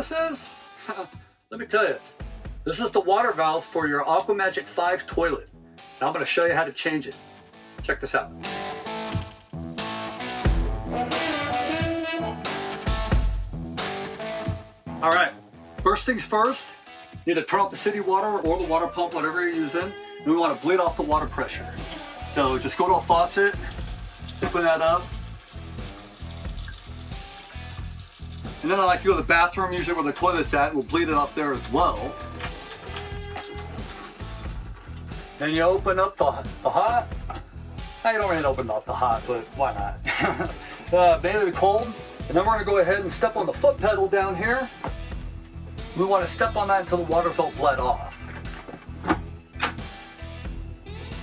this is? Let me tell you. This is the water valve for your Aqua Magic 5 toilet. Now I'm going to show you how to change it. Check this out. All right, first things first, you need to turn off the city water or the water pump, whatever you're using, and we want to bleed off the water pressure. So just go to a faucet, open that up. And then I like to go to the bathroom, usually where the toilet's at, we'll bleed it up there as well. Then you open up the hot. Now you don't really open up the hot, but why not? Mainly cold. And then we're gonna go ahead and step on the foot pedal down here. We wanna step on that until the water's all bled off.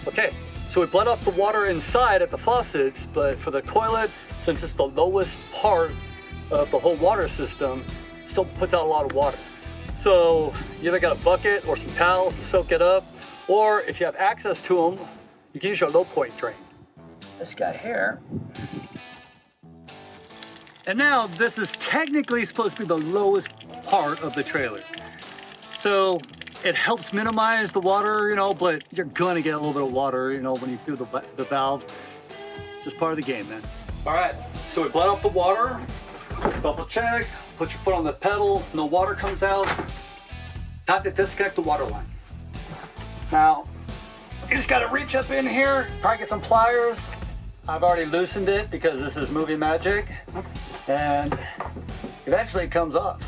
Okay, so we bled off the water inside at the faucets, but for the toilet, since it's the lowest part of the whole water system, it still puts out a lot of water. So you either got a bucket or some towels to soak it up, or if you have access to them, you can use your low point drain. This guy here. And now this is technically supposed to be the lowest part of the trailer. So it helps minimize the water, you know, but you're gonna get a little bit of water, you know, when you do the valve. It's just part of the game, man. All right, so we bled off the water, double check, put your foot on the pedal, no water comes out. Time to disconnect the water line. Now, you just gotta reach up in here, probably get some pliers. I've already loosened it because this is movie magic, and eventually it comes off.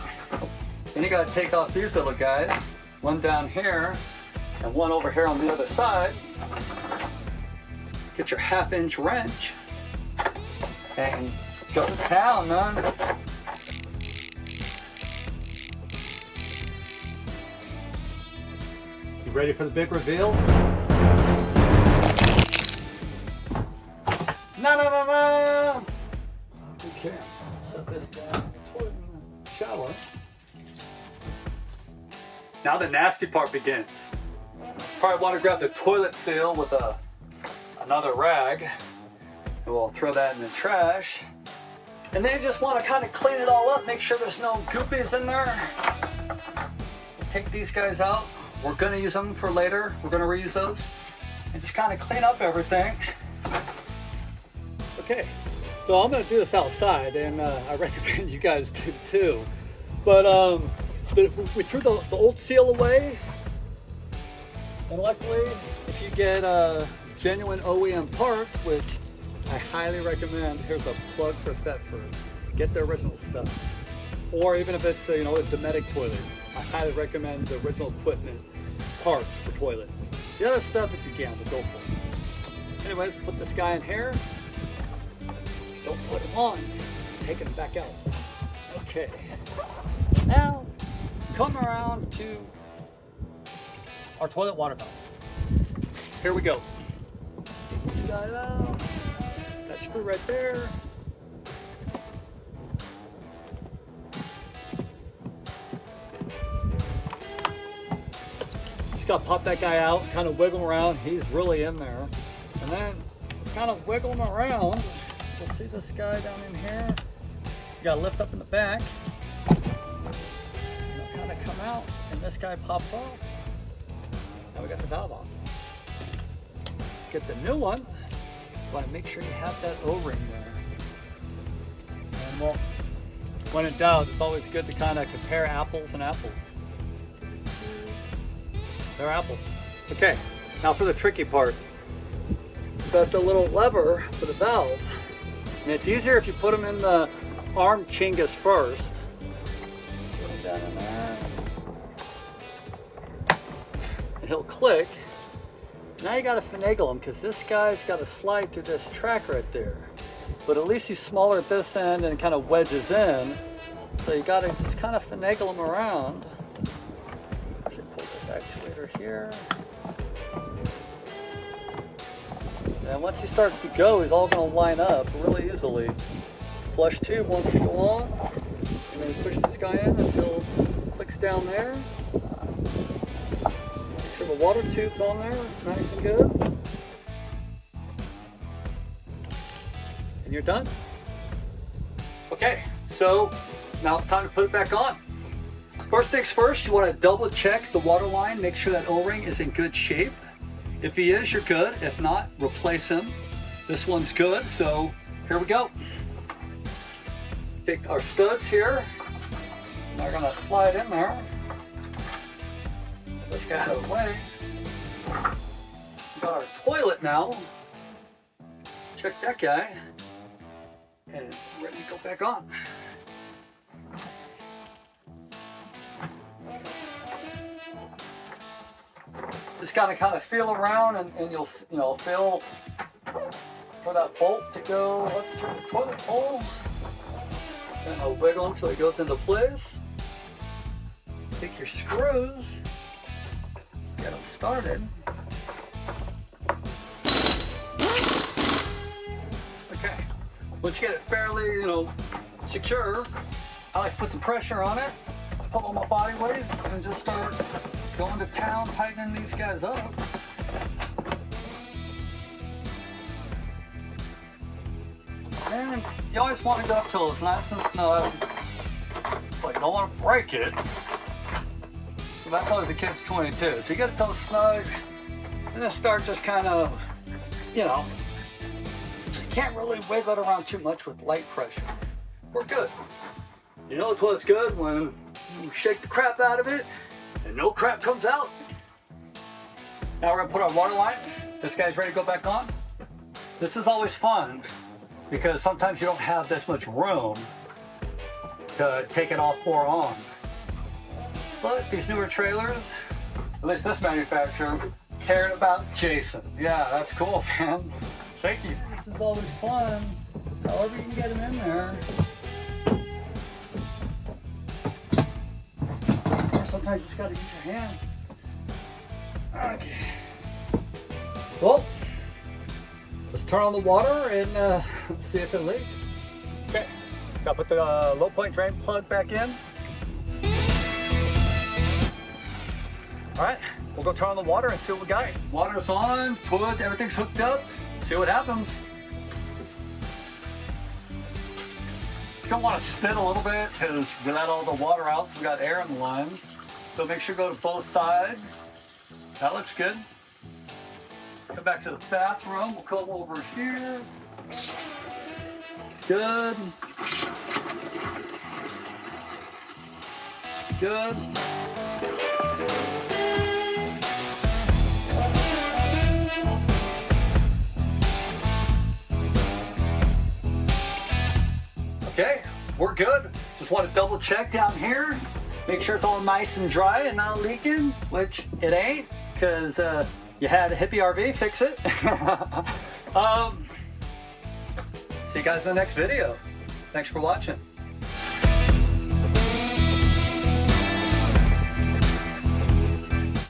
Then you gotta take off these little guys, one down here and one over here on the other side. Get your 1/2-inch wrench and go to town, man. You ready for the big reveal? No. Okay, set this down in the shower. Now the nasty part begins. Probably want to grab the toilet seal with another rag, and we'll throw that in the trash. And then you just want to kind of clean it all up, make sure there's no goopies in there. Take these guys out. We're going to use them for later. We're going to reuse those. And just kind of clean up everything. Okay, so I'm going to do this outside, and I recommend you guys do too. But we threw the old seal away. And luckily, if you get genuine OEM parts, which I highly recommend, here's a plug for Thetford. Get the original stuff. Or even if it's a Dometic toilet, I highly recommend the original equipment parts for toilets. The other stuff, if you can, but go for it. Anyways, put this guy in here. Don't put him on. Take him back out. Okay. Now, come around to our toilet water valve. Here we go. Take this guy out. That screw right there. Just gotta pop that guy out, kind of wiggle him around. He's really in there. And then kind of wiggle him around. You'll see this guy down in here. You gotta lift up in the back. And it'll kind of come out, and this guy pops off. Now we got the valve off. Get the new one. Want to make sure you have that O-ring there. And well, when in doubt, it's always good to kind of compare apples and apples. They're apples. Okay, now for the tricky part. You've got the little lever for the valve. And it's easier if you put them in the arm chingus first. Put them down in there. And he'll click. Now you gotta finagle him because this guy's gotta slide through this track right there. But at least he's smaller at this end and kind of wedges in. So you gotta just kind of finagle him around. I should pull this actuator here. And once he starts to go, he's all gonna line up really easily. Flush tube wants to go on. And then push this guy in until it clicks down there. The water tube's on there, nice and good. And you're done. Okay, so now it's time to put it back on. First things first, you want to double check the water line, make sure that O-ring is in good shape. If he is, you're good. If not, replace him. This one's good, so here we go. Take our studs here. They're gonna slide in there. This guy out of the way. We got our toilet now. Check that guy. And ready to go back on. Just gotta kind of feel around, and you'll feel for that bolt to go up through the toilet hole. And I'll wiggle until it goes into place. Take your screws, get them started. Okay, once you get it fairly, secure, I like to put some pressure on it, put on my body weight, and just start going to town, tightening these guys up. And you always want to go up till it's nice and snug, but you don't want to break it. So that's always the kid's 22. So you get it till it's snug, and then start just kind of, you can't really wiggle it around too much with light pressure. We're good. You know the toilet's good when you shake the crap out of it and no crap comes out. Now we're gonna put our water line. This guy's ready to go back on. This is always fun because sometimes you don't have this much room to take it off or on. But these newer trailers, at least this manufacturer, cared about Jason. Yeah, that's cool, man. Thank you. This is always fun. However you can get him in there. Sometimes you just gotta use your hands. Okay. Well, let's turn on the water and see if it leaks. Okay. Gotta put the low point drain plug back in. All right, we'll go turn on the water and see what we got. Water's on, everything's hooked up. See what happens. You're gonna want to spin a little bit because we let all the water out, so we got air in the lines. So make sure you go to both sides. That looks good. Come back to the bathroom. We'll come over here. Good. Good. Okay, we're good. Just want to double check down here. Make sure it's all nice and dry and not leaking, which it ain't, because you had a hippie RV fix it. See you guys in the next video. Thanks for watching.